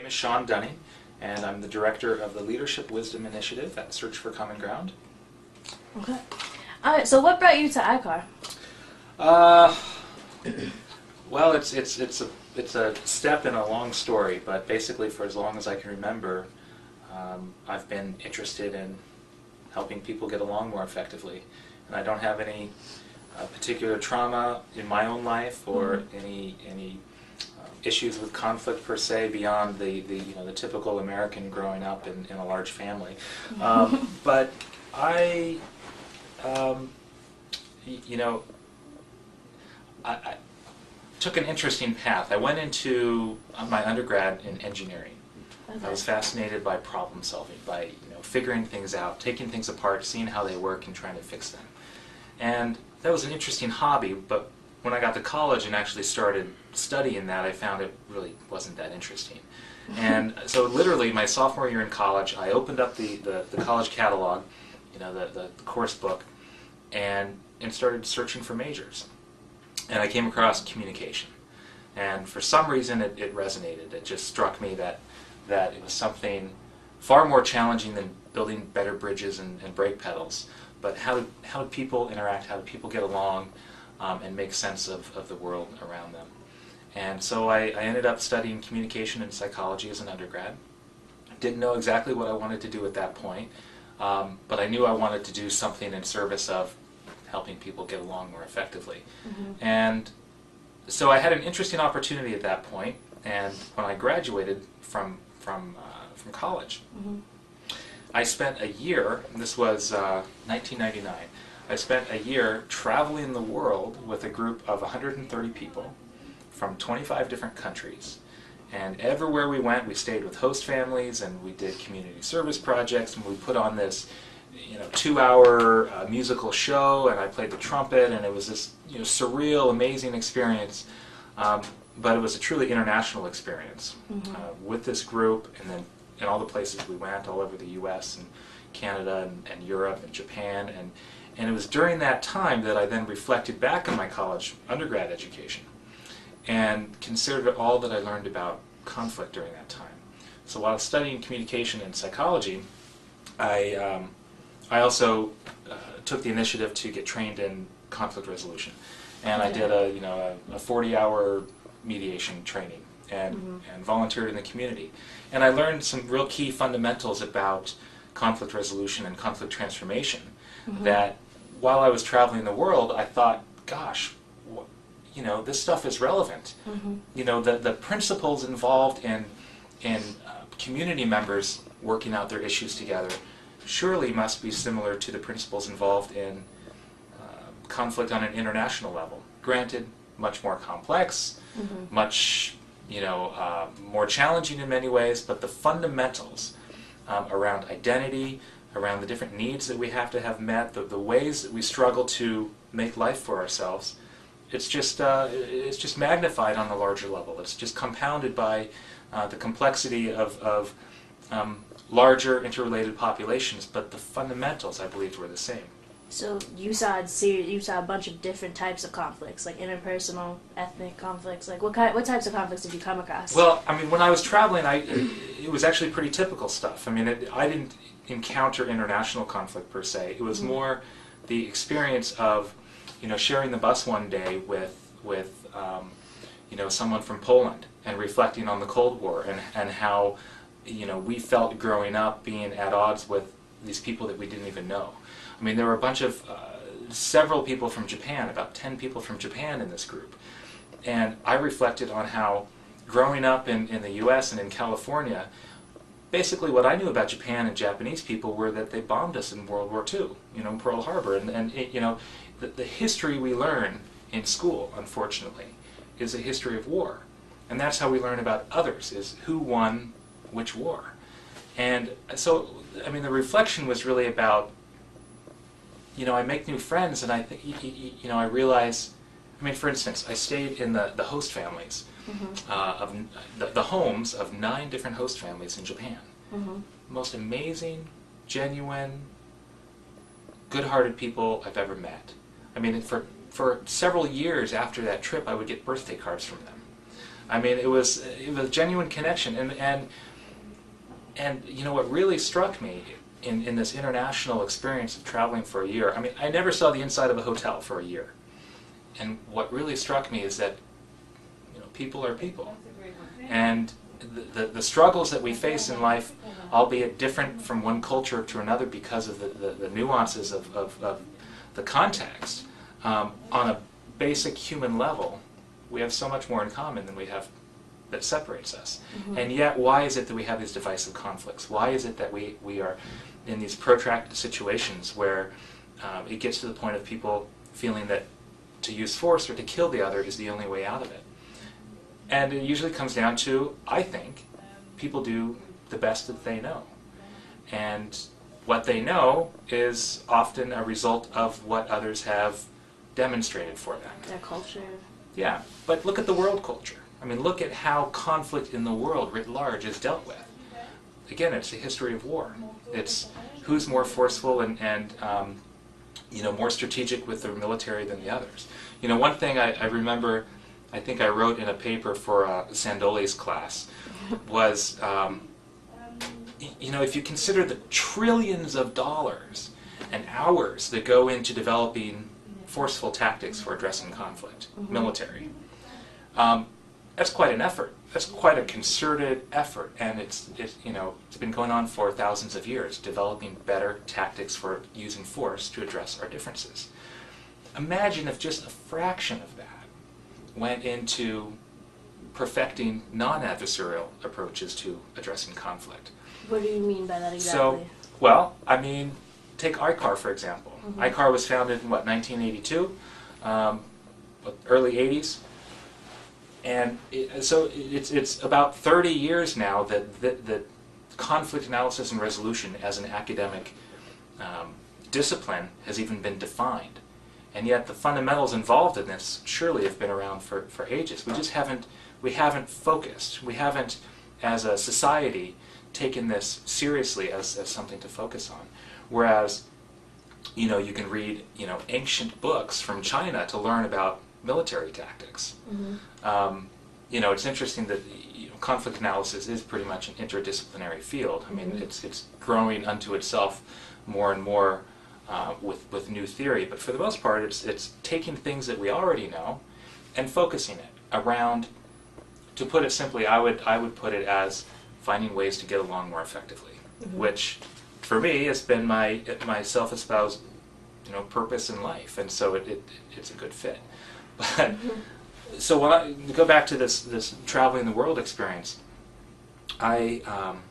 name is Shawn, and I'm the director of the Leadership Wisdom Initiative at Search for Common Ground. Okay. All right. So, what brought you to ICAR? Well, it's a step in a long story, but basically, for as long as I can remember, I've been interested in helping people get along more effectively, and I don't have any particular trauma in my own life or any issues with conflict per se beyond the typical American growing up in a large family. But I took an interesting path. I went into my undergrad in engineering. Okay. I was fascinated by problem solving, by figuring things out, taking things apart, seeing how they work, and trying to fix them. And that was an interesting hobby, but when I got to college and actually started studying that, I found it really wasn't that interesting. And so literally my sophomore year in college, I opened up the college catalog, the course book, and started searching for majors. And I came across communication. And for some reason it resonated. It just struck me that it was something far more challenging than building better bridges and brake pedals. But how do people interact, how do people get along, and make sense of the world around them. And so I ended up studying communication and psychology as an undergrad. Didn't know exactly what I wanted to do at that point, but I knew I wanted to do something in service of helping people get along more effectively. And so I had an interesting opportunity at that point, and when I graduated from college, I spent a year, this was 1999, I spent a year traveling the world with a group of 130 people from 25 different countries. And everywhere we went, we stayed with host families, and we did community service projects, and we put on this 2-hour musical show, and I played the trumpet, and it was this surreal, amazing experience. But it was a truly international experience with this group, and then in all the places we went, all over the U.S. and Canada and Europe and Japan, and it was during that time that I then reflected back on my college undergrad education and considered all that I learned about conflict during that time. So while studying communication and psychology, I also took the initiative to get trained in conflict resolution, and I did a 40-hour mediation training and volunteered in the community. And I learned some real key fundamentals about conflict resolution and conflict transformation that while I was traveling the world, I thought, gosh, this stuff is relevant. The principles involved in community members working out their issues together surely must be similar to the principles involved in conflict on an international level. Granted, much more complex, much more challenging in many ways, but the fundamentals around identity, around the different needs that we have to have met, the ways that we struggle to make life for ourselves, it's just magnified on the larger level. It's just compounded by the complexity of larger interrelated populations, but the fundamentals, I believe, were the same. So you saw a bunch of different types of conflicts, like interpersonal, ethnic conflicts. Like what types of conflicts did you come across? Well, I mean, when I was traveling, it was actually pretty typical stuff. I mean, I didn't encounter international conflict per se. It was more the experience of, sharing the bus one day with someone from Poland and reflecting on the Cold War and how we felt growing up being at odds with these people that we didn't even know. I mean, there were a bunch of, several people from Japan, about 10 people from Japan in this group. And I reflected on how growing up in the U.S. and in California, basically what I knew about Japan and Japanese people were that they bombed us in World War II, in Pearl Harbor. And the history we learn in school, unfortunately, is a history of war. And that's how we learn about others, is who won which war. And so, I mean, the reflection was really about, I make new friends, and I think, I realize, I mean, for instance, I stayed in the host families, of the homes of 9 different host families in Japan. Most amazing, genuine, good-hearted people I've ever met. I mean, for several years after that trip, I would get birthday cards from them. I mean, it was a genuine connection, and you know what really struck me in this international experience of traveling for a year. I mean, I never saw the inside of a hotel for a year, and what really struck me is that, you know, people are people, and the struggles that we face in life, albeit different from one culture to another because of the nuances of the context, on a basic human level, we have so much more in common than we have that separates us. Mm-hmm. And yet, why is it that we have these divisive conflicts? Why is it that we are in these protracted situations where it gets to the point of people feeling that to use force or to kill the other is the only way out of it? And it usually comes down to, I think, people do the best that they know. And what they know is often a result of what others have demonstrated for them. Their culture. Yeah, but look at the world culture. I mean, look at how conflict in the world writ large is dealt with. Again, it's a history of war. It's who's more forceful and you know, more strategic with the military than the others. You know, one thing I remember, I think I wrote in a paper for Sandoli's class, was, you know, if you consider the trillions of dollars and hours that go into developing forceful tactics for addressing conflict, mm-hmm. military, that's quite an effort. That's quite a concerted effort, and it's you know, it's been going on for thousands of years, developing better tactics for using force to address our differences. Imagine if just a fraction of that went into perfecting non-adversarial approaches to addressing conflict. What do you mean by that exactly? So, well, I mean, take ICAR for example. Mm-hmm. ICAR was founded in what, 1982, early 80s, and so it's about 30 years now that conflict analysis and resolution as an academic discipline has even been defined. And yet the fundamentals involved in this surely have been around for ages. We just haven't focused. We haven't, as a society, taken this seriously as something to focus on. Whereas, you know, you can read, you know, ancient books from China to learn about military tactics. Mm-hmm. You know, it's interesting that, you know, conflict analysis is pretty much an interdisciplinary field. I mean, mm-hmm. it's growing unto itself more and more with new theory, but for the most part, it's taking things that we already know and focusing it around. To put it simply, I would put it as finding ways to get along more effectively, mm-hmm. which, for me, has been my self-espoused, you know, purpose in life, and so it's a good fit. But mm-hmm. so when I go back to this traveling the world experience, I'm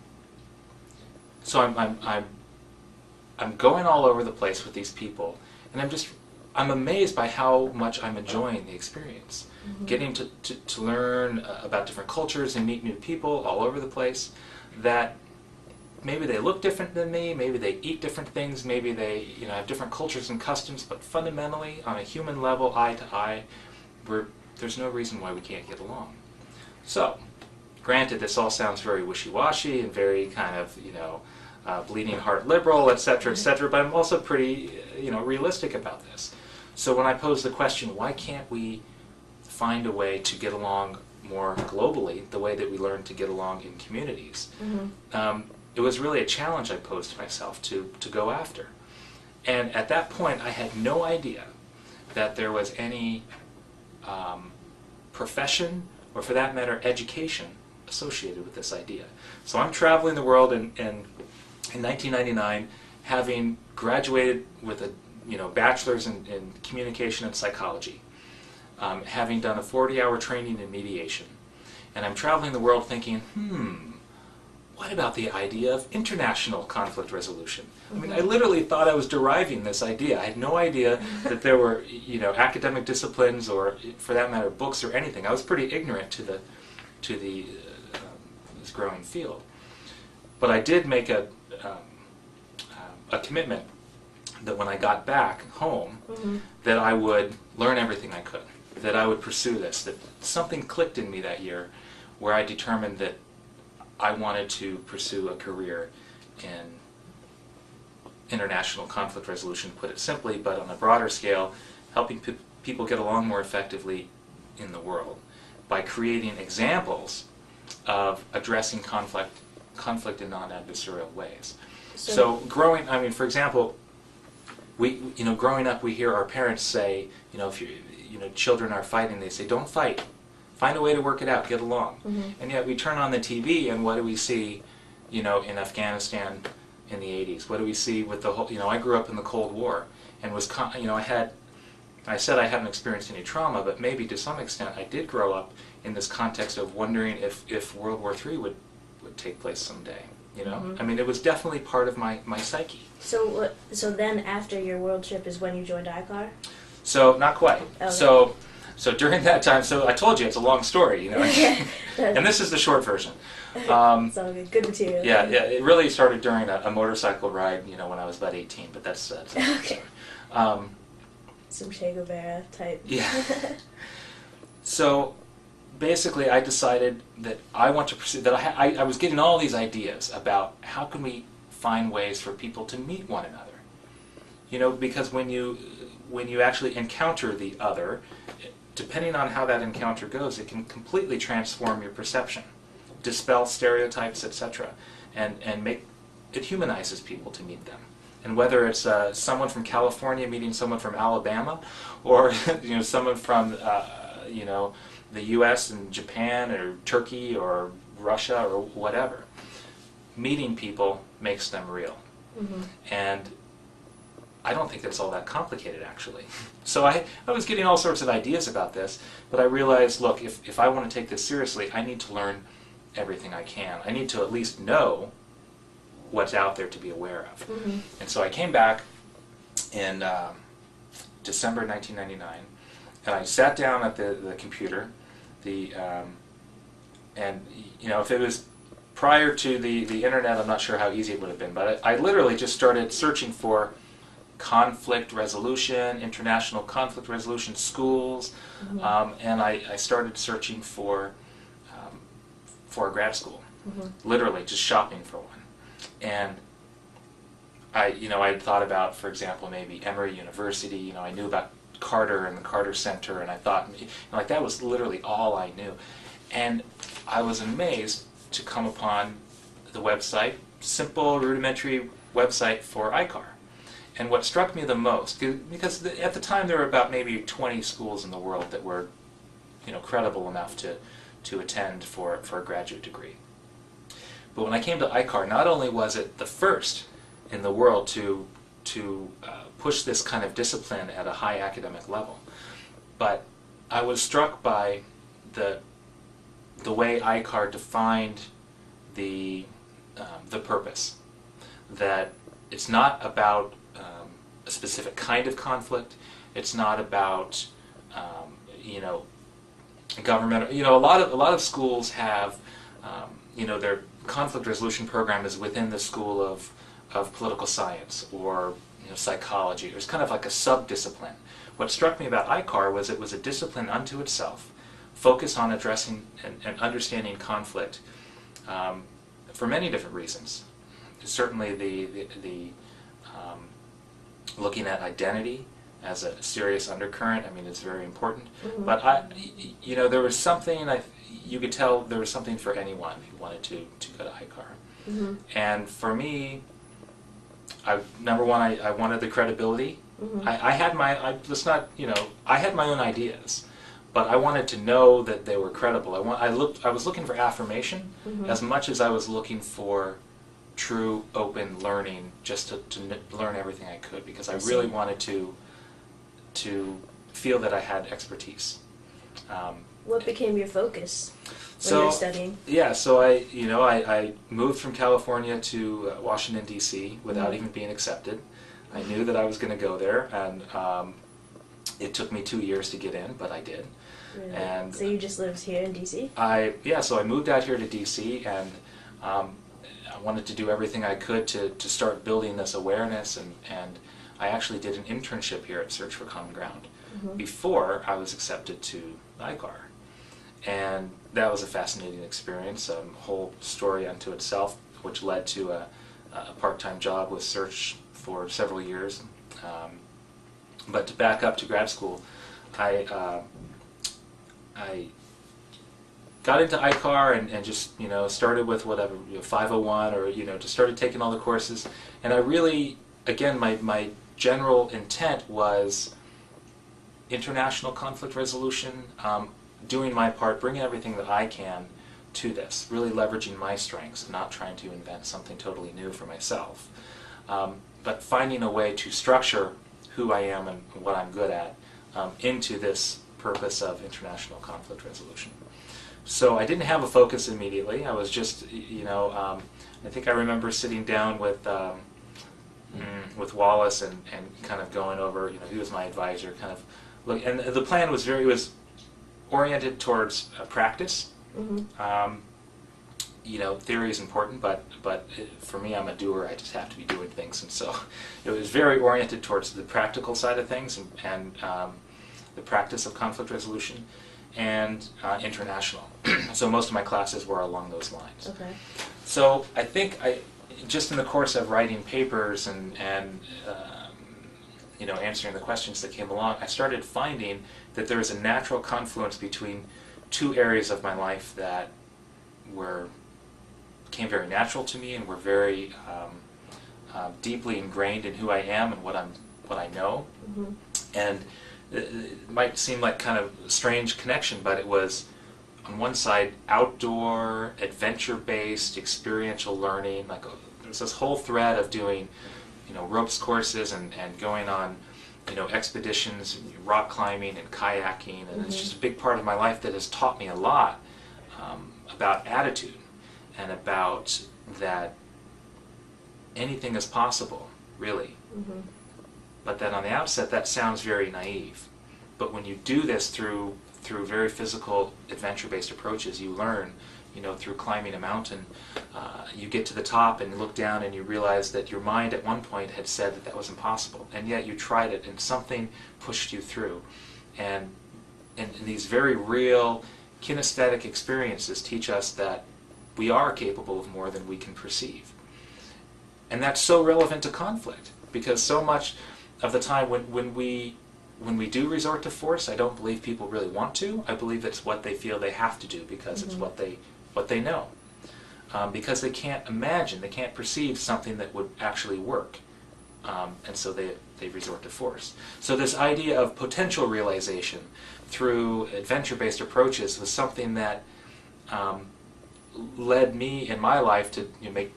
going all over the place with these people, and I'm amazed by how much I'm enjoying the experience. Mm-hmm. Getting to learn about different cultures and meet new people all over the place, that maybe they look different than me, maybe they eat different things, maybe they, you know, have different cultures and customs, but fundamentally, on a human level, eye to eye, there's no reason why we can't get along. So, granted, this all sounds very wishy-washy and very kind of, you know, bleeding heart liberal, etc., etc., but I'm also pretty, you know, realistic about this. So when I pose the question, why can't we find a way to get along more globally, the way that we learn to get along in communities? Mm-hmm. It was really a challenge I posed to myself to go after. And at that point, I had no idea that there was any profession, or for that matter, education associated with this idea. So I'm traveling the world in 1999, having graduated with a, you know, bachelor's in communication and psychology, having done a 40-hour training in mediation, and I'm traveling the world thinking, what about the idea of international conflict resolution? I mean, I literally thought I was deriving this idea. I had no idea that there were, you know, academic disciplines, or for that matter, books or anything. I was pretty ignorant to this growing field. But I did make a commitment that when I got back home, mm-hmm. that I would learn everything I could, that I would pursue this, that something clicked in me that year where I determined that I wanted to pursue a career in international conflict resolution, put it simply, but on a broader scale, helping people get along more effectively in the world. by creating examples of addressing conflict in non-adversarial ways. So for example, growing up, we hear our parents say, if children are fighting, they say, don't fight. Find a way to work it out, get along. And yet we turn on the TV, and what do we see, in Afghanistan in the 80s? What do we see with the whole, I grew up in the Cold War, and I said I haven't experienced any trauma, but maybe to some extent I did grow up in this context of wondering if World War III would take place someday. I mean, it was definitely part of my psyche. So then after your world trip is when you joined ICAR? So not quite. Okay. So during that time, so I told you it's a long story, and this is the short version. It's all good. Good material. Yeah, it really started during a motorcycle ride, when I was about 18, but that's okay. Some Che Guevara type. Yeah. So basically, I decided that I want to pursue that. I was getting all these ideas about how can we find ways for people to meet one another. Because when you actually encounter the other, depending on how that encounter goes, it can completely transform your perception, dispel stereotypes, etc., and make it humanizes people to meet them. And whether it's someone from California meeting someone from Alabama, or someone from the U.S. and Japan or Turkey or Russia or whatever, meeting people makes them real. And I don't think that's all that complicated, actually. So I was getting all sorts of ideas about this, but I realized, look, if I want to take this seriously, I need to learn everything I can. I need to at least know what's out there to be aware of. And so I came back in December 1999, and I sat down at the computer, and if it was prior to the internet, I'm not sure how easy it would have been, but I literally just started searching for conflict resolution, international conflict resolution schools, and I started searching for a grad school, literally just shopping for one. And I had thought about, for example, maybe Emory University. I knew about Carter and the Carter Center, and I thought, that was literally all I knew. And I was amazed to come upon the website, simple, rudimentary website for ICAR. And what struck me the most, because at the time there were about maybe 20 schools in the world that were, credible enough to attend for a graduate degree. But when I came to ICAR, not only was it the first in the world to push this kind of discipline at a high academic level, but I was struck by the way ICAR defined the purpose. That it's not about a specific kind of conflict. It's not about government. A lot of schools have their conflict resolution program is within the school of political science or psychology. It was kind of like a sub-discipline. What struck me about ICAR was it was a discipline unto itself, focused on addressing and understanding conflict for many different reasons. Certainly the looking at identity as a serious undercurrent. I mean, it's very important. But there was something you could tell there was something for anyone who wanted to go to ICAR. And for me, number one, I wanted the credibility. I had my I had my own ideas, but I wanted to know that they were credible. I was looking for affirmation as much as I was looking for true open learning, just to learn everything I could, because I really wanted to feel that I had expertise. What became your focus when you were studying? Yeah, so I moved from California to Washington, D.C. without even being accepted. I knew that I was going to go there, and it took me 2 years to get in, but I did. Really? And so you just lived here in D.C.? So I moved out here to D.C., and I wanted to do everything I could to start building this awareness, and I actually did an internship here at Search for Common Ground before I was accepted to ICAR. And that was a fascinating experience, a whole story unto itself, which led to a part-time job with Search for several years. But to back up to grad school, I got into ICAR and just started with whatever 501 or just started taking all the courses, and I really, again, my general intent was international conflict resolution, doing my part, bringing everything that I can to this, really leveraging my strengths, not trying to invent something totally new for myself, but finding a way to structure who I am and what I'm good at into this purpose of international conflict resolution. So I didn't have a focus immediately. I was just, I think I remember sitting down with Wallace and kind of going over, he was my advisor, kind of look, and the plan was oriented towards practice. Mm-hmm. Theory is important, but for me, I'm a doer. I just have to be doing things, and so it was very oriented towards the practical side of things and the practice of conflict resolution and international. So most of my classes were along those lines. Okay. So I think just in the course of writing papers and answering the questions that came along, I started finding that there was a natural confluence between two areas of my life that came very natural to me and were very deeply ingrained in who I am and what I know. Mm-hmm. And it might seem like kind of a strange connection, but it was on one side outdoor, adventure-based, experiential learning. Like there's this whole thread of doing, ropes courses and going on, expeditions, rock climbing and kayaking, and it's just a big part of my life that has taught me a lot about attitude and about that anything is possible, really. Mm-hmm. But then on the outset, that sounds very naive. But when you do this through very physical, adventure-based approaches, you learn, through climbing a mountain, you get to the top and look down and you realize that your mind at one point had said that was impossible, and yet you tried it and something pushed you through. And these very real kinesthetic experiences teach us that we are capable of more than we can perceive. And that's so relevant to conflict, because so much of the time when we do resort to force, I don't believe people really want to. I believe it's what they feel they have to do because it's what they know. Because they can't imagine, they can't perceive something that would actually work. And so they resort to force. So this idea of potential realization through adventure-based approaches was something that led me in my life to make,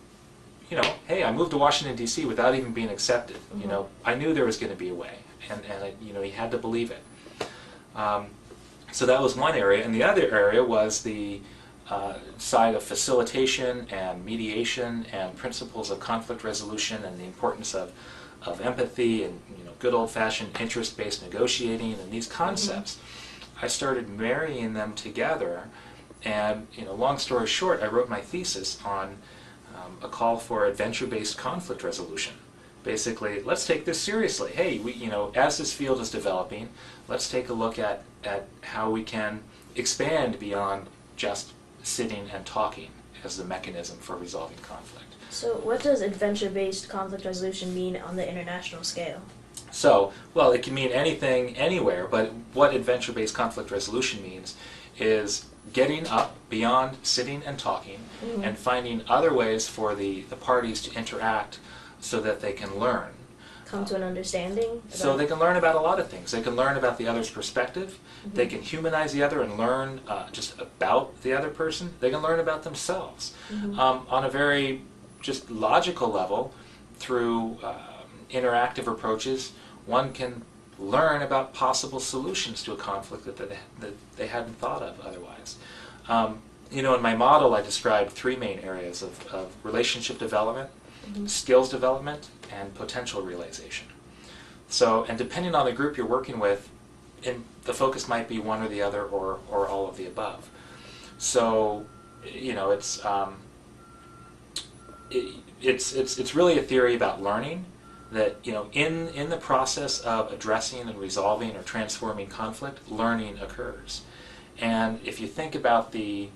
hey, I moved to Washington, D.C. without even being accepted. Mm-hmm. I knew there was going to be a way, and you had to believe it. So that was one area, and the other area was the side of facilitation and mediation and principles of conflict resolution and the importance of empathy and good old-fashioned interest-based negotiating and these concepts. I started marrying them together, and long story short, I wrote my thesis on a call for adventure-based conflict resolution. Basically, let's take this seriously. Hey, as this field is developing, let's take a look at how we can expand beyond just sitting and talking as the mechanism for resolving conflict. So what does adventure-based conflict resolution mean on the international scale? So, well, it can mean anything, anywhere, but what adventure-based conflict resolution means is getting up beyond sitting and talking and finding other ways for the parties to interact so that they can learn. Come to an understanding? So they can learn about a lot of things. They can learn about the other's perspective. They can humanize the other and learn just about the other person. They can learn about themselves. On a very just logical level, through interactive approaches, one can learn about possible solutions to a conflict that they hadn't thought of otherwise. In my model, I described three main areas of relationship development, skills development, and potential realization. So, and depending on the group you're working with, the focus might be one or the other or all of the above. So, it's really a theory about learning, that in the process of addressing and resolving or transforming conflict, learning occurs. And if you think about the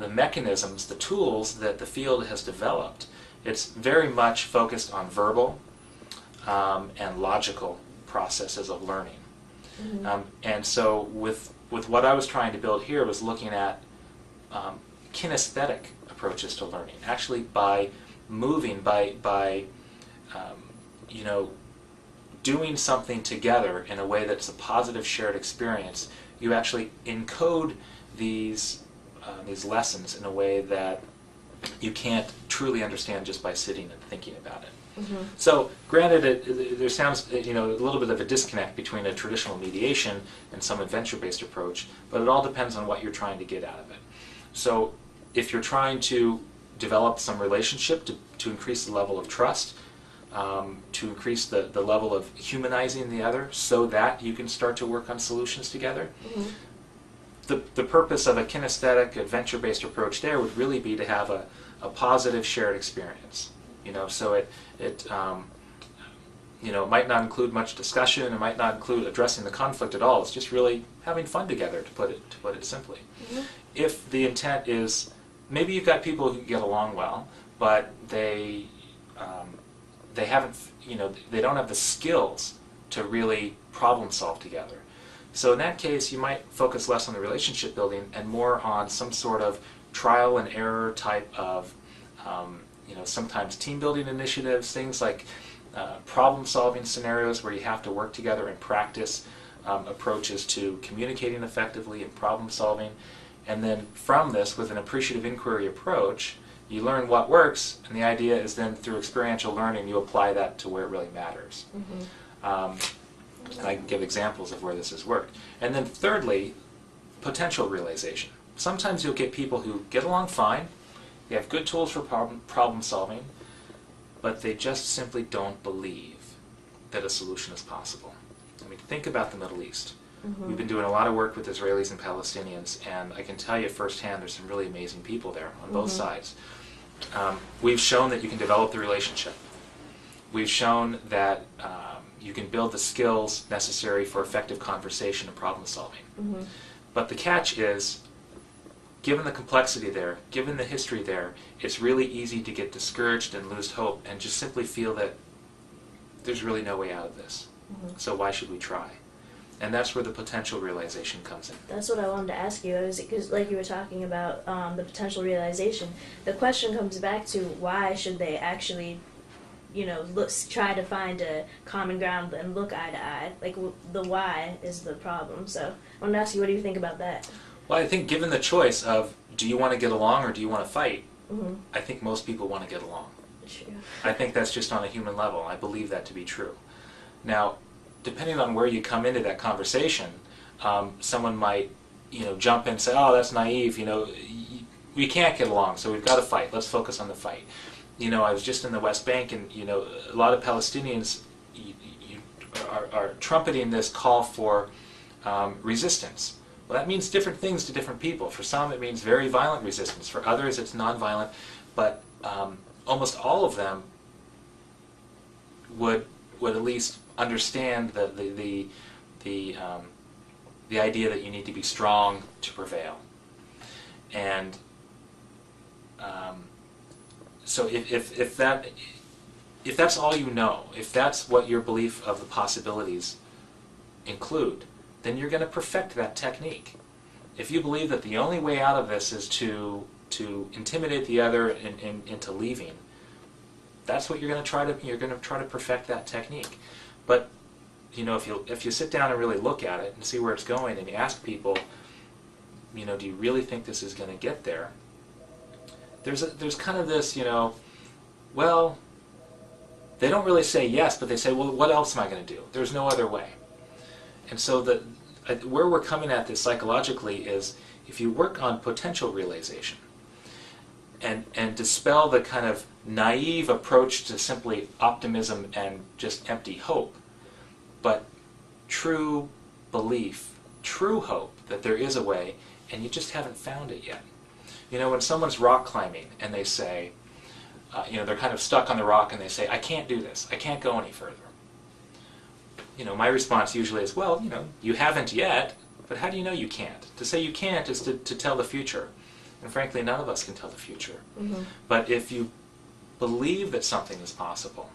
mechanisms, the tools that the field has developed, it's very much focused on verbal and logical processes of learning. And so with with what I was trying to build here was looking at kinesthetic approaches to learning. Actually, by moving, by you know, doing something together in a way that's a positive shared experience, you actually encode these lessons in a way that you can't truly understand just by sitting and thinking about it. Mm-hmm. So, granted, there sounds a little bit of a disconnect between a traditional mediation and some adventure-based approach, but it all depends on what you're trying to get out of it. So, if you're trying to develop some relationship to increase the level of trust, to increase the level of humanizing the other so that you can start to work on solutions together, Mm-hmm. the purpose of a kinesthetic, adventure-based approach there would really be to have a positive shared experience. So it might not include much discussion. It might not include addressing the conflict at all. It's just really having fun together, to put it simply. Mm-hmm. If the intent is, maybe you've got people who get along well, but they haven't, they don't have the skills to really problem solve together. So in that case, you might focus less on the relationship building and more on some sort of trial and error type of, sometimes team building initiatives, things like problem solving scenarios where you have to work together and practice approaches to communicating effectively and problem solving. And then from this, with an appreciative inquiry approach, you learn what works, and the idea is then through experiential learning, you apply that to where it really matters. Mm-hmm. And I can give examples of where this has worked. And then thirdly, potential realization. Sometimes you'll get people who get along fine, they have good tools for problem solving, but they just simply don't believe that a solution is possible. I mean, think about the Middle East. Mm-hmm. We've been doing a lot of work with Israelis and Palestinians, and I can tell you firsthand there's some really amazing people there on both sides. We've shown that you can develop the relationship. We've shown that you can build the skills necessary for effective conversation and problem solving. Mm-hmm. But the catch is, given the complexity there, given the history there, it's really easy to get discouraged and lose hope and just simply feel that there's really no way out of this. Mm-hmm. So why should we try? And that's where the potential realization comes in. That's what I wanted to ask you, because like you were talking about the potential realization, the question comes back to why should they actually, try to find a common ground and look eye to eye. Like, the why is the problem. So I wanted to ask you, what do you think about that? Well, I think given the choice of do you want to get along or do you want to fight, Mm-hmm. I think most people want to get along. True. I think that's just on a human level. I believe that to be true. Now, depending on where you come into that conversation, someone might, jump in and say, "Oh, that's naive. We can't get along, so we've got to fight. Let's focus on the fight." I was just in the West Bank, and a lot of Palestinians are trumpeting this call for resistance. Well, that means different things to different people. For some, it means very violent resistance. For others, it's nonviolent. But almost all of them would at least understand the idea that you need to be strong to prevail. And so if that's all you know, if that's what your belief of the possibilities include, then you're going to perfect that technique. If you believe that the only way out of this is to intimidate the other into leaving, that's what you're going to try to perfect that technique. But if you sit down and really look at it and see where it's going, and you ask people, do you really think this is going to get there? There's kind of this, well, they don't really say yes, but they say, well, what else am I going to do? There's no other way. And so where we're coming at this psychologically is, if you work on potential realization and dispel the kind of naive approach to simply optimism and just empty hope, but true belief, true hope that there is a way, and you just haven't found it yet. When someone's rock climbing and they say, they're kind of stuck on the rock and they say, "I can't do this, I can't go any further." My response usually is, well, you haven't yet, but how do you know you can't? To say you can't is to tell the future. And frankly, none of us can tell the future. Mm-hmm. But if you believe that something is possible,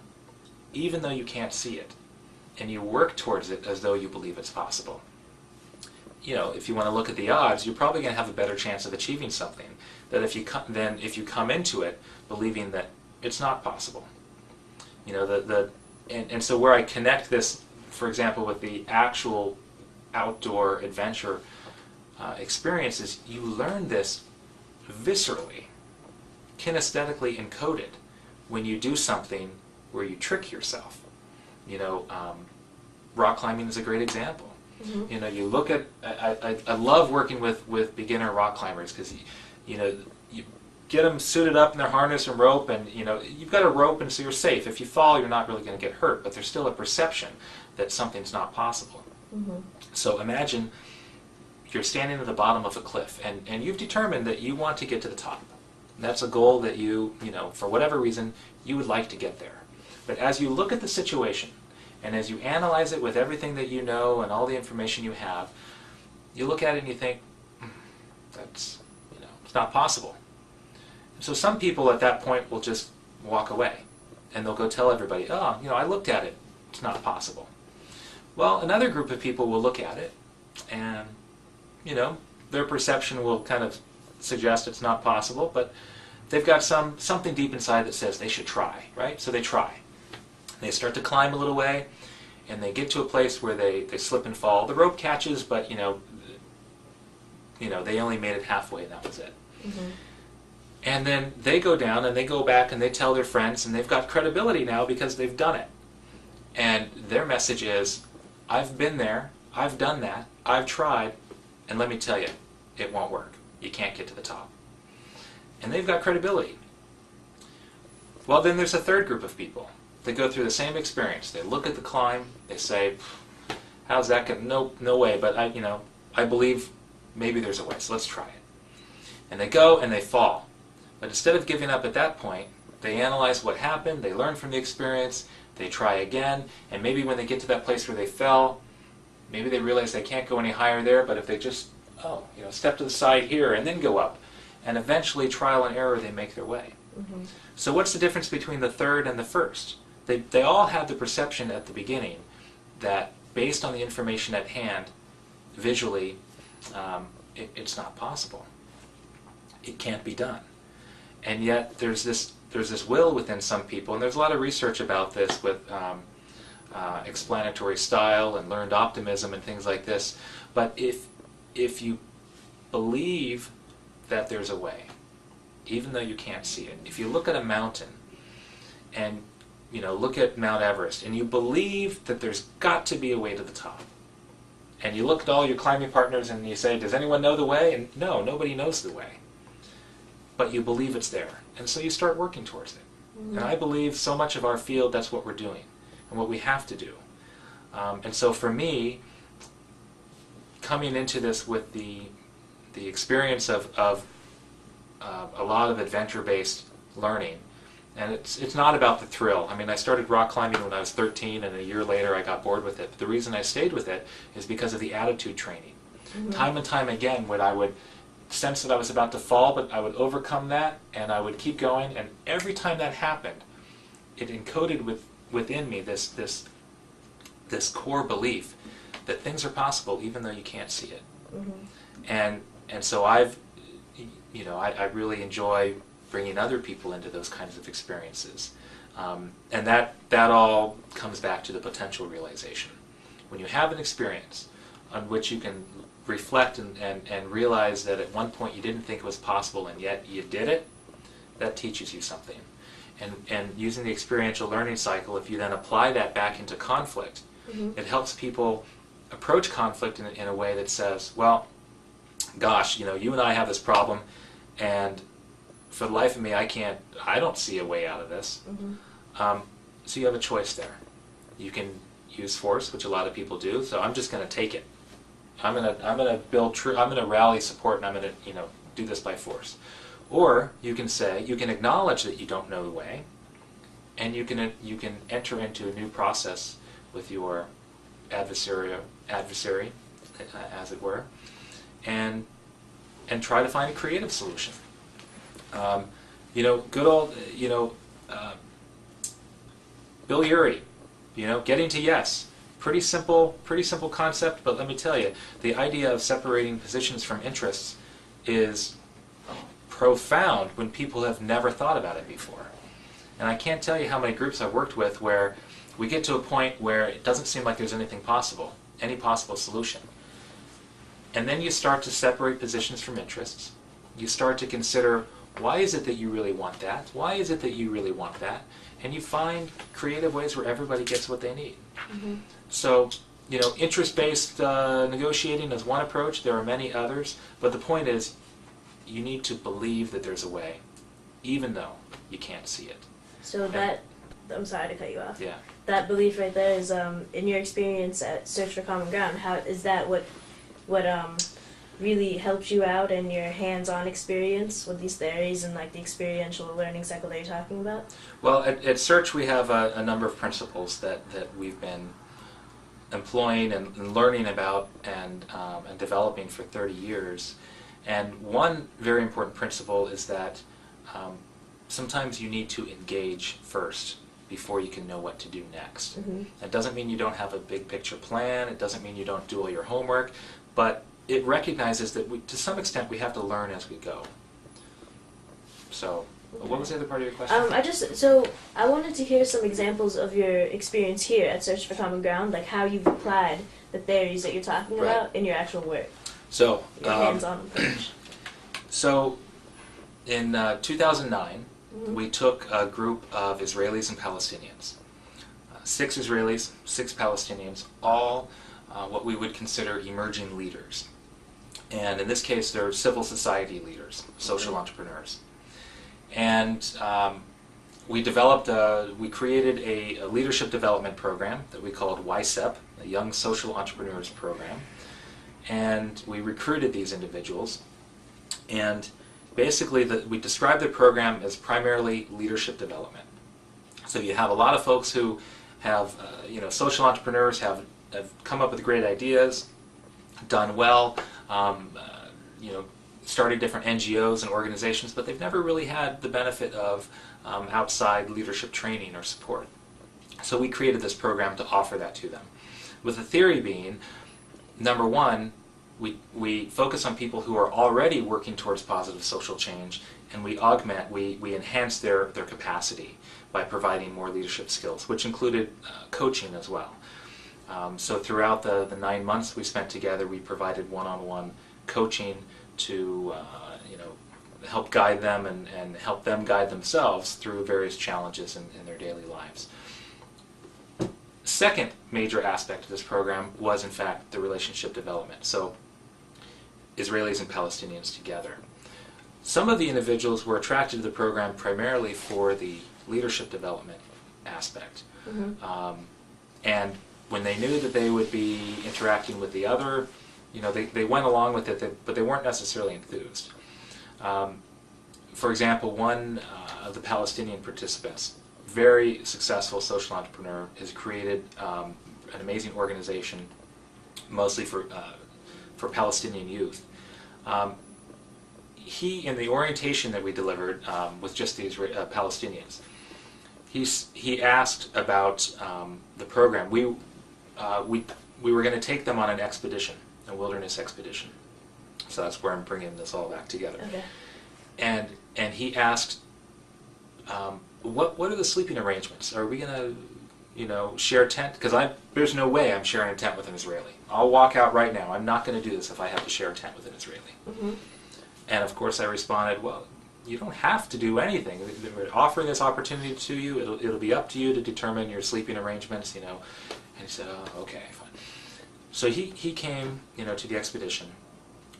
even though you can't see it, and you work towards it as though you believe it's possible, if you want to look at the odds, you're probably going to have a better chance of achieving something than if you come into it believing that it's not possible. And so where I connect this, for example, with the actual outdoor adventure experiences, you learn this viscerally, kinesthetically encoded when you do something where you trick yourself. Rock climbing is a great example. Mm-hmm. You look at, I love working with beginner rock climbers, because you get them suited up in their harness and rope, and you've got a rope, and so you're safe. If you fall, you're not really going to get hurt, but there's still a perception that something's not possible. Mm-hmm. So imagine you're standing at the bottom of a cliff, and you've determined that you want to get to the top. That's a goal that for whatever reason, you would like to get there. But as you look at the situation, and as you analyze it with everything that you know and all the information you have, you look at it and you think, that's, it's not possible. So some people at that point will just walk away, and they'll go tell everybody, oh, I looked at it, it's not possible. Well, another group of people will look at it, and, their perception will kind of suggest it's not possible, but they've got something deep inside that says they should try, right? So they try. They start to climb a little way, and they get to a place where they slip and fall. The rope catches, but they only made it halfway, and that was it. Mm-hmm. And then they go down, and they go back, and they tell their friends, and they've got credibility now because they've done it. And their message is, I've been there, I've done that, I've tried, and let me tell you, it won't work. You can't get to the top. And they've got credibility. Well, then there's a third group of people. They go through the same experience. They look at the climb. They say, how's that going? No way, but I believe maybe there's a way, so let's try it. And they go and they fall. But instead of giving up at that point, they analyze what happened, they learn from the experience, they try again, and maybe when they get to that place where they fell, maybe they realize they can't go any higher there, but if they just, step to the side here and then go up, and eventually, trial and error, they make their way. Mm-hmm. So what's the difference between the third and the first? They all have the perception at the beginning that, based on the information at hand, visually, it's not possible. It can't be done. And yet there's this will within some people, and there's a lot of research about this with explanatory style and learned optimism and things like this. But if you believe that there's a way, even though you can't see it, if you look at a mountain and look at Mount Everest, and you believe that there's got to be a way to the top, and you look at all your climbing partners and you say, does anyone know the way? And no, nobody knows the way. But you believe it's there, and so you start working towards it. Mm-hmm. And I believe so much of our field, that's what we're doing, and what we have to do. And so for me, coming into this with the experience of a lot of adventure-based learning, and it's not about the thrill. I mean, I started rock climbing when I was 13, and a year later I got bored with it. But the reason I stayed with it is because of the attitude training. Mm-hmm. Time and time again, when I would sense that I was about to fall, but I would overcome that, and I would keep going, and every time that happened, it encoded within me this core belief that things are possible even though you can't see it. Mm-hmm. And so I really enjoy bringing other people into those kinds of experiences. And that all comes back to the potential realization. When you have an experience on which you can reflect and realize that at one point you didn't think it was possible and yet you did it, that teaches you something. And using the experiential learning cycle, if you then apply that back into conflict, mm-hmm. it helps people approach conflict in a way that says, well, gosh, you and I have this problem, and for the life of me, I don't see a way out of this. Mm-hmm. So you have a choice there. You can use force, which a lot of people do. So I'm just going to take it. I'm going to rally support, and I'm going to do this by force. Or you can acknowledge that you don't know the way, and you can enter into a new process with your adversary, as it were, and try to find a creative solution. Good old, Bill Urey, getting to yes. Pretty simple concept, but let me tell you, the idea of separating positions from interests is profound when people have never thought about it before. And I can't tell you how many groups I've worked with where we get to a point where it doesn't seem like there's anything possible, any possible solution. And then you start to separate positions from interests. You start to consider, why is it that you really want that? Why is it that you really want that? And you find creative ways where everybody gets what they need. Mm-hmm. So, interest-based negotiating is one approach. There are many others. But the point is, you need to believe that there's a way, even though you can't see it. So that, I'm sorry to cut you off. Yeah. That belief right there is, in your experience at Search for Common Ground, how is that what really helped you out in your hands-on experience with these theories and like the experiential learning cycle that you're talking about? Well, at Search we have a number of principles that we've been employing and learning about and developing for 30 years. And one very important principle is that sometimes you need to engage first before you can know what to do next. Mm-hmm. That doesn't mean you don't have a big picture plan. It doesn't mean you don't do all your homework. But it recognizes that to some extent we have to learn as we go. So, what was the other part of your question? I wanted to hear some examples of your experience here at Search for Common Ground, like how you've applied the theories that you're talking about in your actual work. So, your hands-on approach. So, in 2009, we took a group of Israelis and Palestinians, 6 Israelis, 6 Palestinians, all what we would consider emerging leaders. And in this case, they're civil society leaders, social entrepreneurs. And we created a leadership development program that we called YSEP, a Young Social Entrepreneurs Program. And we recruited these individuals. And basically, we described the program as primarily leadership development. So you have a lot of folks who have, social entrepreneurs have come up with great ideas, done well, started different NGOs and organizations, but they've never really had the benefit of outside leadership training or support. So we created this program to offer that to them. With the theory being, number one, we focus on people who are already working towards positive social change, and we enhance their capacity by providing more leadership skills, which included coaching as well. So throughout the 9 months we spent together, we provided one-on-one coaching to help guide them and help them guide themselves through various challenges in their daily lives. Second major aspect of this program was, in fact, the relationship development. So Israelis and Palestinians together. Some of the individuals were attracted to the program primarily for the leadership development aspect. Mm-hmm. And when they knew that they would be interacting with the other, they went along with it, but they weren't necessarily enthused. For example, one of the Palestinian participants, very successful social entrepreneur, has created an amazing organization, mostly for Palestinian youth. He, in the orientation that we delivered with just the Palestinians, he asked about the program. We were going to take them on an expedition, a wilderness expedition. So that's where I'm bringing this all back together. Okay. And he asked, what are the sleeping arrangements? Are we going to, share a tent? Because there's no way I'm sharing a tent with an Israeli. I'll walk out right now. I'm not going to do this if I have to share a tent with an Israeli. Mm-hmm. And of course I responded, well, you don't have to do anything. We're offering this opportunity to you. It'll be up to you to determine your sleeping arrangements, And he said, oh, okay, fine. So he came, to the expedition.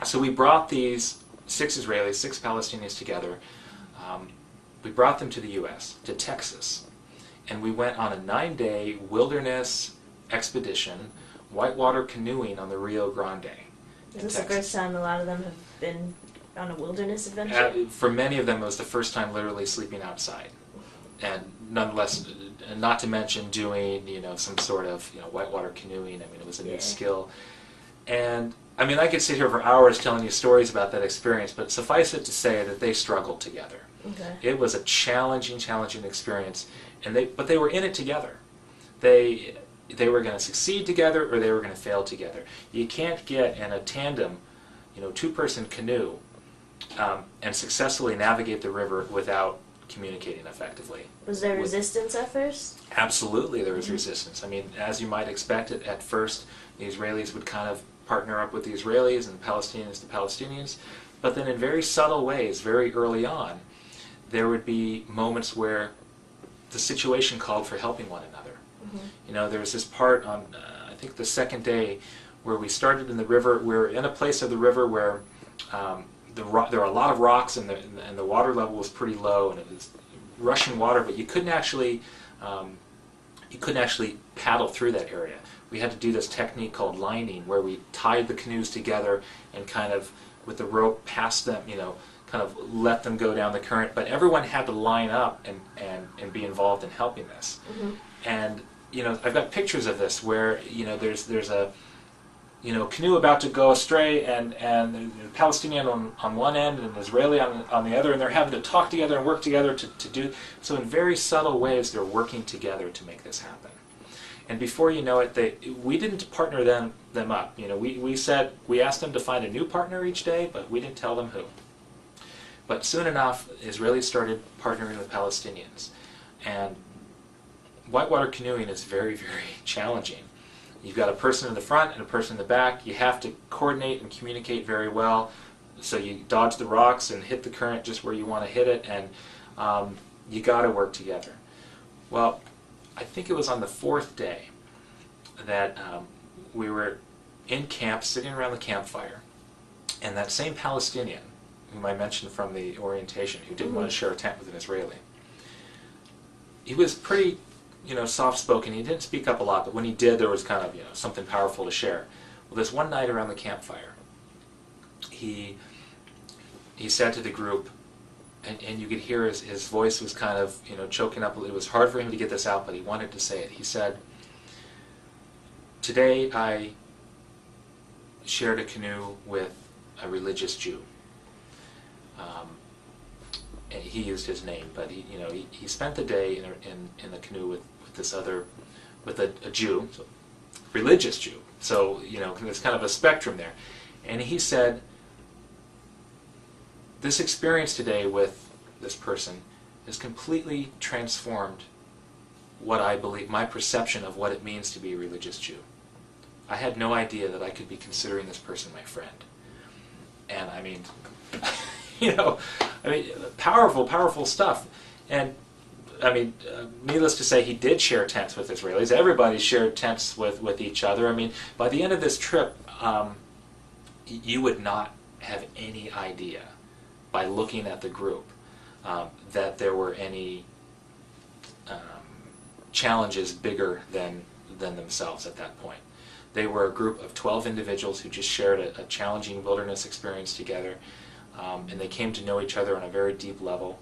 So we brought these 6 Israelis, 6 Palestinians together. We brought them to the U.S., to Texas. And we went on a 9-day wilderness expedition, whitewater canoeing on the Rio Grande. Is this the first time a lot of them have been on a wilderness adventure? For many of them, it was the first time literally sleeping outside. And nonetheless, not to mention doing, some sort of, whitewater canoeing. It was a new skill. And, I could sit here for hours telling you stories about that experience, but suffice it to say that they struggled together. Okay. It was a challenging experience, but they were in it together. They they were going to succeed together or they were going to fail together. You can't get in a tandem, two-person canoe and successfully navigate the river without communicating effectively. Was there resistance at first? Absolutely, there was resistance. I mean, as you might expect, at first the Israelis would kind of partner up with the Israelis and the Palestinians, but then in very subtle ways, very early on, there would be moments where the situation called for helping one another. There was this part on, I think the second day, where we started in the river. We were in a place of the river where there were a lot of rocks and the water level was pretty low, and it was rushing water, but you couldn't actually paddle through that area. We had to do this technique called lining, where we tied the canoes together and kind of, with the rope, passed them, kind of let them go down the current. But everyone had to line up and be involved in helping this. And I've got pictures of this where there's a canoe about to go astray, and the Palestinian on one end and the Israeli on the other, and they're having to talk together and work together to do so. In very subtle ways, they're working together to make this happen. And before you know it, we didn't partner them up. We asked them to find a new partner each day, but we didn't tell them who. But soon enough, Israelis started partnering with Palestinians, and whitewater canoeing is very, very challenging. You've got a person in the front and a person in the back. You have to coordinate and communicate very well, so you dodge the rocks and hit the current just where you want to hit it, and you got to work together. Well, I think it was on the fourth day that we were in camp, sitting around the campfire, and that same Palestinian, whom I mentioned from the orientation, who didn't want to share a tent with an Israeli, he was pretty soft-spoken. He didn't speak up a lot, but when he did, there was kind of something powerful to share. Well, this one night around the campfire, he said to the group, and you could hear his voice was kind of choking up. It was hard for him to get this out, but he wanted to say it. He said, "Today I shared a canoe with a religious Jew." And he used his name, but he spent the day in the canoe with a Jew, so religious Jew. So there's kind of a spectrum there. And he said, "This experience today with this person has completely transformed what I believe, my perception of what it means to be a religious Jew. I had no idea that I could be considering this person my friend." And I mean, powerful, powerful stuff. And I mean, needless to say, he did share tents with Israelis. Everybody shared tents with each other. I mean, by the end of this trip, you would not have any idea, by looking at the group, that there were any challenges bigger than themselves at that point. They were a group of 12 individuals who just shared a challenging wilderness experience together, and they came to know each other on a very deep level.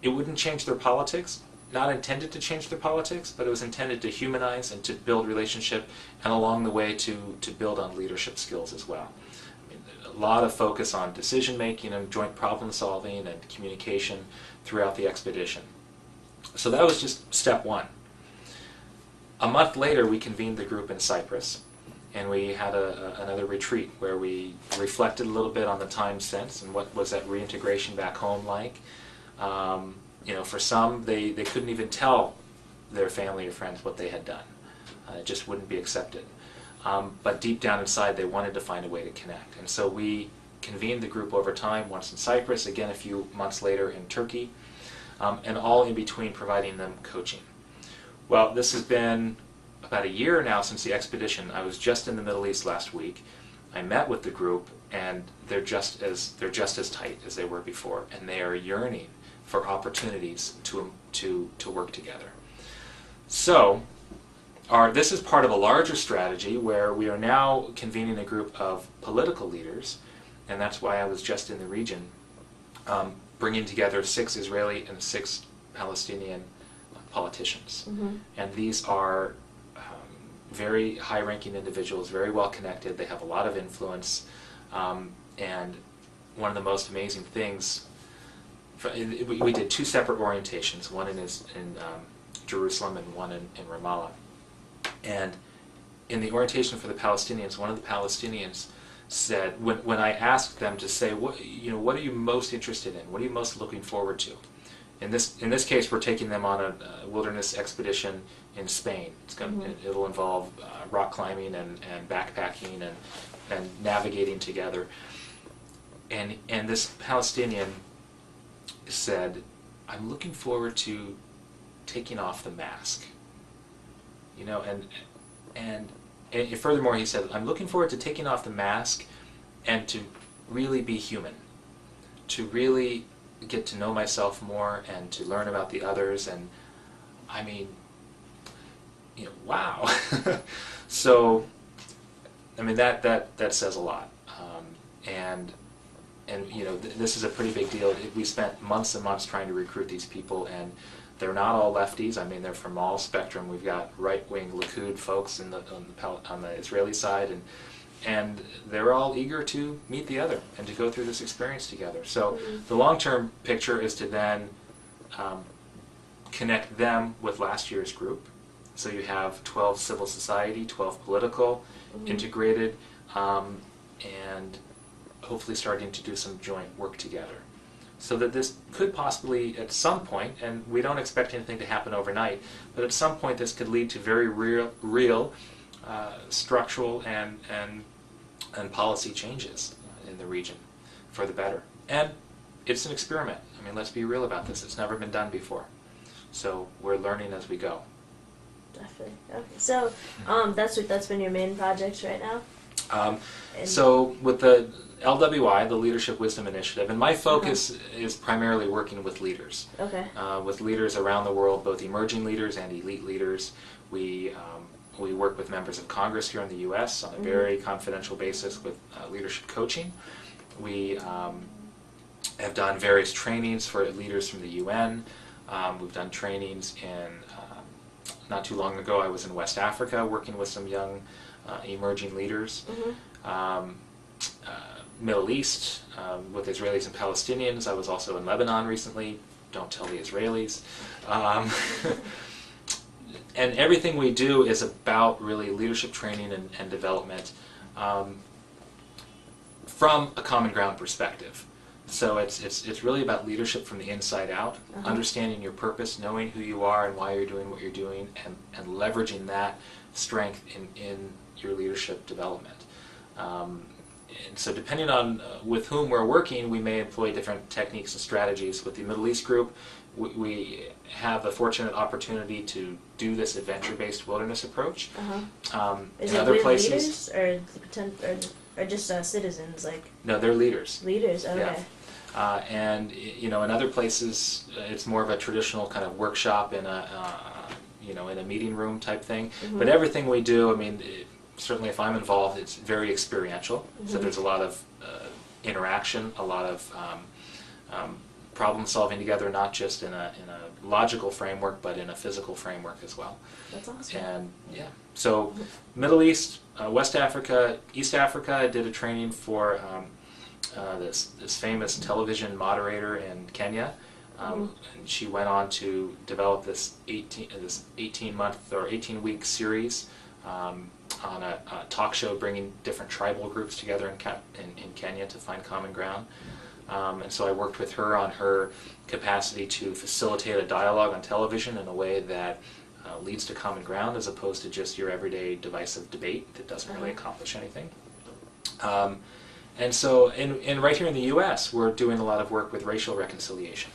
It wouldn't change their politics, not intended to change their politics, but it was intended to humanize and to build relationship, and along the way to build on leadership skills as well. I mean, a lot of focus on decision making and joint problem solving and communication throughout the expedition. So that was just step one. A month later, we convened the group in Cyprus, and we had another retreat where we reflected a little bit on the time since and what was that reintegration back home like. For some, they couldn't even tell their family or friends what they had done. It just wouldn't be accepted. But deep down inside, they wanted to find a way to connect. And so we convened the group over time, once in Cyprus, again a few months later in Turkey, and all in between providing them coaching. Well, this has been about a year now since the expedition. I was just in the Middle East last week. I met with the group, and they're just as tight as they were before, and they are yearning for opportunities to work together. So, this is part of a larger strategy where we are now convening a group of political leaders, and that's why I was just in the region, bringing together 6 Israeli and 6 Palestinian politicians. Mm-hmm. And these are very high-ranking individuals, very well-connected. They have a lot of influence, and one of the most amazing things, we did 2 separate orientations, one in Jerusalem and one in Ramallah. And in the orientation for the Palestinians, one of the Palestinians said, when I asked them to say, what are you most interested in? What are you most looking forward to? In this case, we're taking them on a wilderness expedition in Spain. It'll involve rock climbing and backpacking and navigating together. And this Palestinian said, I'm looking forward to taking off the mask. And furthermore, he said, I'm looking forward to taking off the mask and to really be human, to really get to know myself more and to learn about the others. And I mean, wow. So, I mean, that says a lot. And this is a pretty big deal. We spent months and months trying to recruit these people, and they're not all lefties. I mean, they're from all spectrum. We've got right-wing Likud folks on the Israeli side, and they're all eager to meet the other and to go through this experience together. So the long-term picture is to then connect them with last year's group. So you have 12 civil society, 12 political, integrated, and hopefully starting to do some joint work together. So that this could possibly, at some point, and we don't expect anything to happen overnight, but at some point this could lead to very real structural and policy changes in the region for the better. And it's an experiment. I mean, let's be real about this. It's never been done before. So we're learning as we go. Definitely. Okay. So that's been your main project right now? So with the LWI, the Leadership Wisdom Initiative, and my focus is primarily working with leaders. Okay. With leaders around the world, both emerging leaders and elite leaders. We work with members of Congress here in the U.S. on a very confidential basis with leadership coaching. We have done various trainings for leaders from the UN. We've done trainings not too long ago I was in West Africa working with some young emerging leaders. Middle East with Israelis and Palestinians. I was also in Lebanon recently. Don't tell the Israelis. And everything we do is about really leadership training and development from a common ground perspective. So it's really about leadership from the inside out, understanding your purpose, knowing who you are and why you're doing what you're doing, and leveraging that strength in your leadership development. And so depending on with whom we're working, we may employ different techniques and strategies. With the Middle East group, we have a fortunate opportunity to do this adventure-based wilderness approach. Is in it other with places, leaders or just citizens? No, they're leaders. Leaders, okay. Yeah. And in other places, it's more of a traditional kind of workshop in a meeting room type thing. But everything we do, I mean, certainly if I'm involved, it's very experiential. So there's a lot of interaction, a lot of problem solving together, not just in a logical framework, but in a physical framework as well. That's awesome. And yeah, so Middle East, West Africa, East Africa, I did a training for this famous television moderator in Kenya. And she went on to develop this 18-month or 18-week series on a talk show, bringing different tribal groups together in Kenya to find common ground. And so I worked with her on her capacity to facilitate a dialogue on television in a way that leads to common ground, as opposed to just your everyday divisive debate that doesn't really accomplish anything. And so right here in the U.S., we're doing a lot of work with racial reconciliation.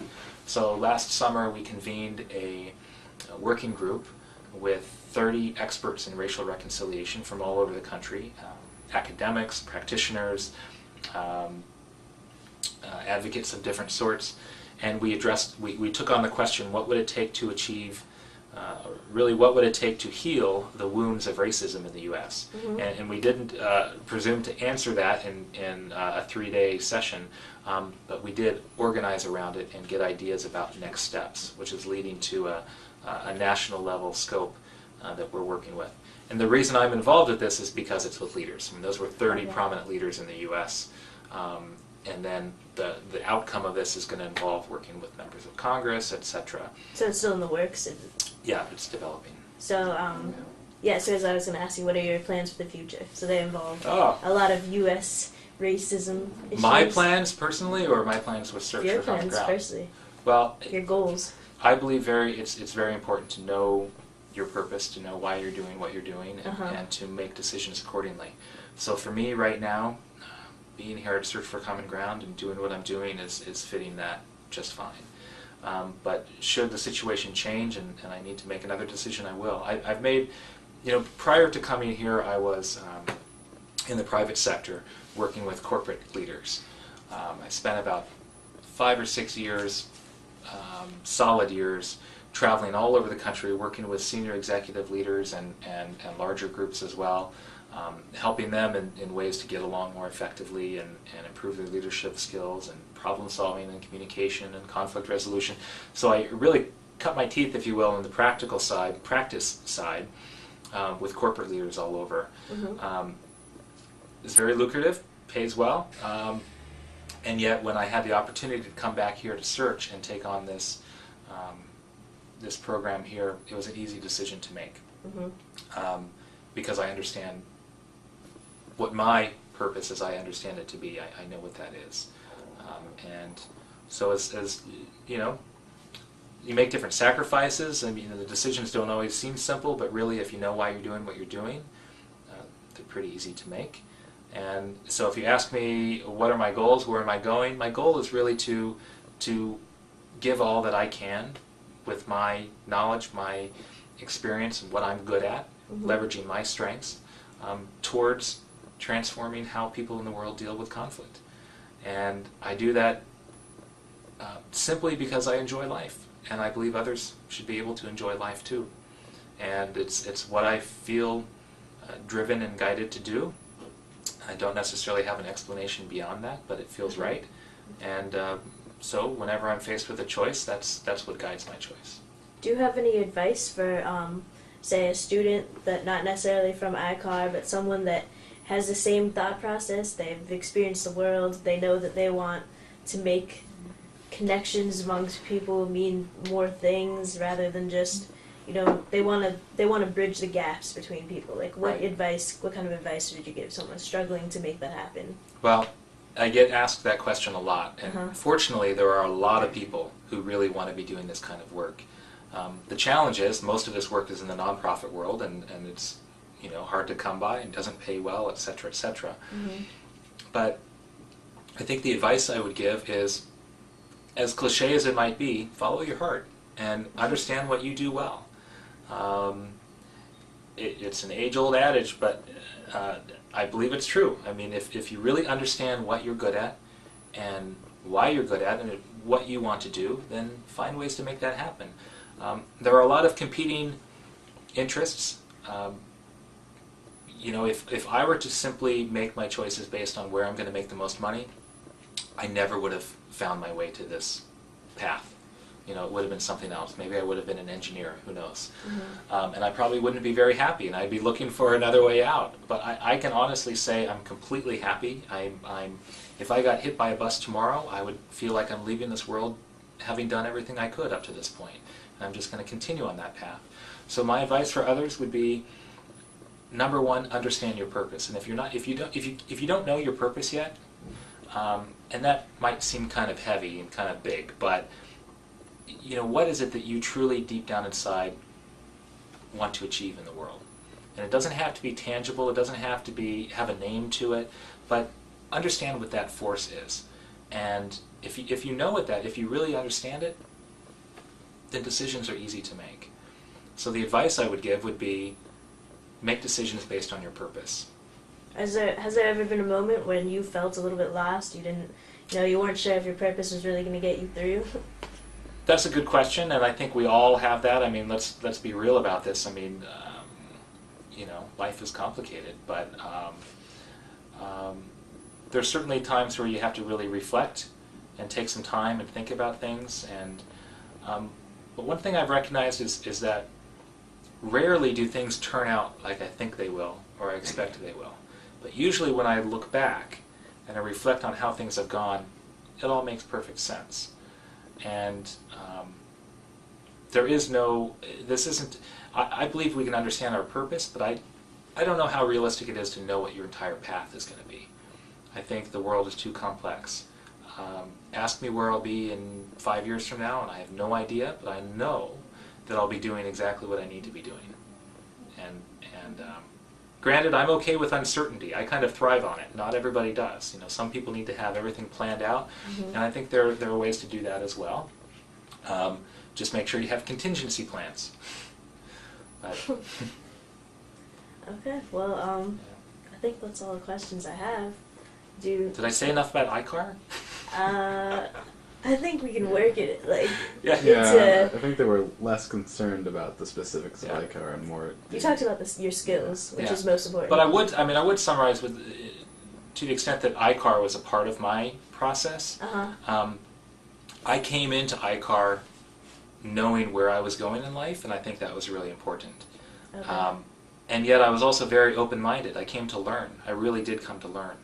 So last summer we convened a working group with 30 experts in racial reconciliation from all over the country, academics, practitioners, advocates of different sorts, and we took on the question, what would it take to achieve, really what would it take to heal the wounds of racism in the U.S.? And we didn't presume to answer that in a 3-day session, but we did organize around it and get ideas about next steps, which is leading to a national level scope that we're working with. And the reason I'm involved with this is because it's with leaders. I mean, those were 30 prominent leaders in the U.S. And then the outcome of this is going to involve working with members of Congress, etc. So it's still in the works? Yeah, it's developing. So, Yeah, so as I was going to ask you, what are your plans for the future? So they involve Oh, a lot of U.S. racism issues. my plans personally, or my plans with Search Your for Common plans, Ground? personally. Well, Your goals. I believe it's very important to know your purpose, to know why you're doing what you're doing, and to make decisions accordingly. So for me right now, being here at Search for Common Ground and doing what I'm doing is fitting that just fine. But should the situation change and I need to make another decision, I will. I've made, prior to coming here, I was in the private sector working with corporate leaders. I spent about 5 or 6 years, solid years, traveling all over the country, working with senior executive leaders and larger groups as well, helping them in ways to get along more effectively and improve their leadership skills and problem solving and communication and conflict resolution. So I really cut my teeth, if you will, on the practical side, practice side, with corporate leaders all over. It's very lucrative, pays well, and yet when I had the opportunity to come back here to Search and take on this this program here, it was an easy decision to make, because I understand what my purpose, as I understand it to be. I know what that is, and so as you make different sacrifices. I mean, the decisions don't always seem simple, but really, if you know why you're doing what you're doing, they're pretty easy to make. And so if you ask me, what are my goals, where am I going, my goal is really to give all that I can with my knowledge, my experience, and what I'm good at, leveraging my strengths, towards transforming how people in the world deal with conflict. And I do that simply because I enjoy life, and I believe others should be able to enjoy life too. And it's what I feel driven and guided to do. I don't necessarily have an explanation beyond that, but it feels right. And so whenever I'm faced with a choice, that's what guides my choice. Do you have any advice for, say, a student that not necessarily from ICAR, but someone that has the same thought process? They've experienced the world. They know that they want to make connections amongst people, mean more things rather than just, they want to bridge the gaps between people. Like, what kind of advice would you give someone struggling to make that happen? Well, I get asked that question a lot, and fortunately there are a lot of people who really want to be doing this kind of work. The challenge is most of this work is in the nonprofit world, and it's hard to come by and doesn't pay well, etc., etc. But I think the advice I would give is, as cliche as it might be, follow your heart and understand what you do well. It's an age-old adage, but I believe it's true. I mean, if you really understand what you're good at and why you're good at it and what you want to do, then find ways to make that happen. There are a lot of competing interests. If I were to simply make my choices based on where I'm going to make the most money, I never would have found my way to this path. It would have been something else. Maybe I would have been an engineer, who knows. And I probably wouldn't be very happy, and I'd be looking for another way out. But I can honestly say I'm completely happy. If I got hit by a bus tomorrow, I would feel like I'm leaving this world having done everything I could up to this point. And I'm just going to continue on that path. So my advice for others would be, number one, understand your purpose. And if you don't know your purpose yet, and that might seem kind of heavy and kind of big, but what is it that you truly deep down inside want to achieve in the world? And it doesn't have to be tangible, it doesn't have to have a name to it, but understand what that force is. And if you know what if you really understand it, then decisions are easy to make. So the advice I would give would be, make decisions based on your purpose. Has there ever been a moment when you felt a little bit lost? You weren't sure if your purpose was really going to get you through? That's a good question, and I think we all have that. I mean, let's be real about this. I mean, life is complicated, but there's certainly times where you have to really reflect and take some time and think about things. And but one thing I've recognized is that rarely do things turn out like I think they will or I expect they will. But usually when I look back and I reflect on how things have gone, it all makes perfect sense. And there is no, this isn't, I believe we can understand our purpose, but I don't know how realistic it is to know what your entire path is going to be. I think the world is too complex. Ask me where I'll be in 5 years from now, and I have no idea, but I know that I'll be doing exactly what I need to be doing. And granted, I'm okay with uncertainty. I kind of thrive on it. Not everybody does. You know, some people need to have everything planned out, and I think there are ways to do that as well. Just make sure you have contingency plans. But Okay, well, I think that's all the questions I have. Did I say enough about iCar? I think we can work it, like, Yeah, I think they were less concerned about the specifics of iCar and more... You talked about your skills, which is most important. But I would summarize with, to the extent that iCar was a part of my process, I came into iCar knowing where I was going in life, and I think that was really important. Okay. And yet I was also very open-minded. I came to learn. I really did come to learn.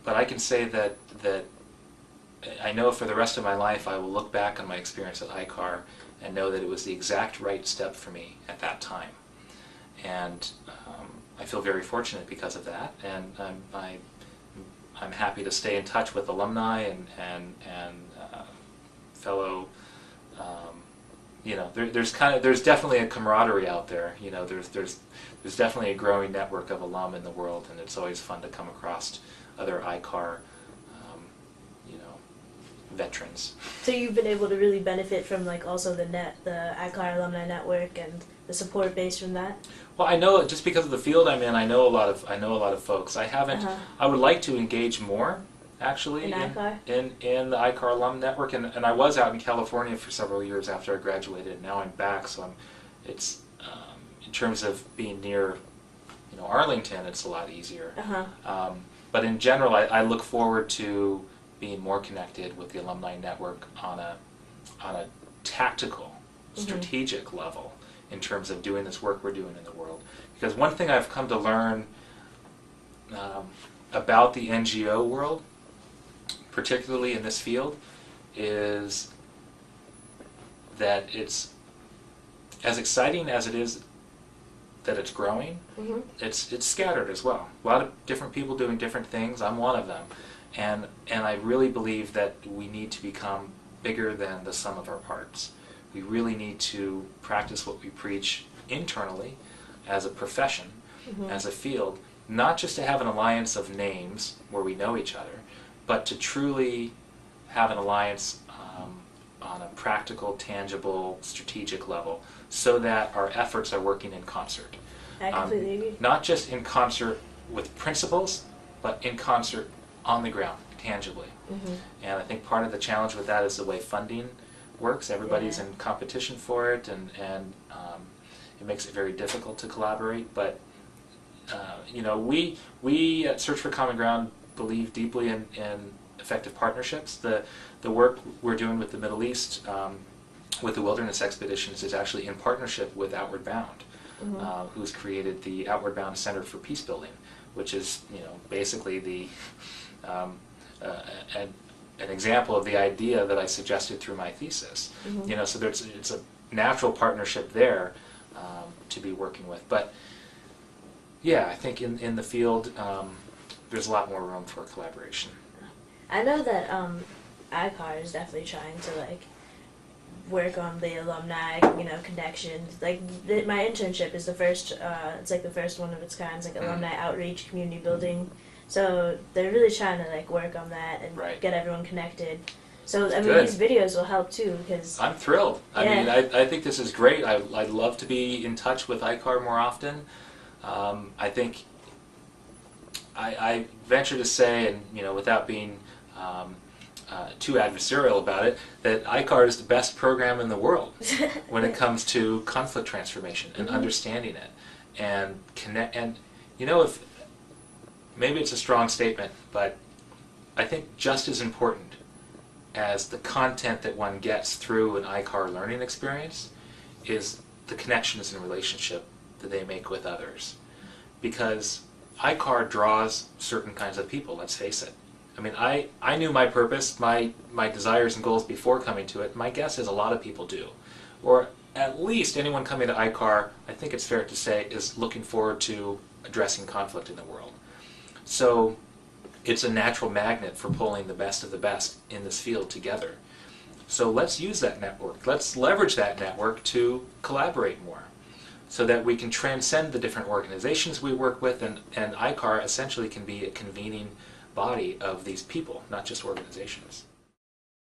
But I can say that I know for the rest of my life I will look back on my experience at iCar and know that it was the exact right step for me at that time. And I feel very fortunate because of that. And I'm happy to stay in touch with alumni and fellow. You know, there's definitely a camaraderie out there. You know, there's definitely a growing network of alum in the world, and it's always fun to come across other iCar, you know, veterans. So you've been able to really benefit from like also the iCar alumni network and the support base from that. Well, I know just because of the field I'm in, I know a lot of folks. I haven't. I would like to engage more. Actually, in the iCar alum network, and I was out in California for several years after I graduated. Now I'm back, so it's in terms of being near, you know, Arlington, it's a lot easier. But in general, I look forward to being more connected with the alumni network on a tactical, strategic level in terms of doing this work we're doing in the world. Because one thing I've come to learn about the NGO world, particularly in this field, is that it's as exciting as it is that it's growing, it's scattered as well. A lot of different people doing different things. I'm one of them. And I really believe that we need to become bigger than the sum of our parts. We really need to practice what we preach internally as a profession, as a field, not just to have an alliance of names where we know each other, but to truly have an alliance on a practical, tangible, strategic level, so that our efforts are working in concert. I completely agree. Not just in concert with principles, but in concert on the ground, tangibly. And I think part of the challenge with that is the way funding works. Everybody's in competition for it, and it makes it very difficult to collaborate. But you know, we at Search for Common Ground believe deeply in effective partnerships. The work we're doing with the Middle East, with the Wilderness Expeditions, is actually in partnership with Outward Bound, who's created the Outward Bound Center for Peace Building, which is, you know, basically the an example of the idea that I suggested through my thesis. You know, so it's a natural partnership there to be working with. But yeah, I think in the field there's a lot more room for collaboration. I know that iCar is definitely trying to like work on the alumni, you know, connections. Like my internship is the first. It's like the first one of its kind. It's like alumni outreach, community building. So they're really trying to like work on that and get everyone connected. So I mean, these videos will help too, because I'm thrilled. I mean, I think this is great. I'd love to be in touch with iCar more often. I think I venture to say, and you know, without being too adversarial about it, that iCar is the best program in the world when it comes to conflict transformation and understanding it and connect. And you know, if maybe it's a strong statement, but I think just as important as the content that one gets through an iCar learning experience is the connections and relationship that they make with others. Because iCar draws certain kinds of people, let's face it. I mean, I knew my purpose, my desires and goals before coming to it. My guess is a lot of people do. Or at least anyone coming to ICAR, I think it's fair to say, is looking forward to addressing conflict in the world. So it's a natural magnet for pulling the best of the best in this field together. So let's use that network. Let's leverage that network to collaborate more so that we can transcend the different organizations we work with, and ICAR essentially can be a convening body of these people, not just organizations.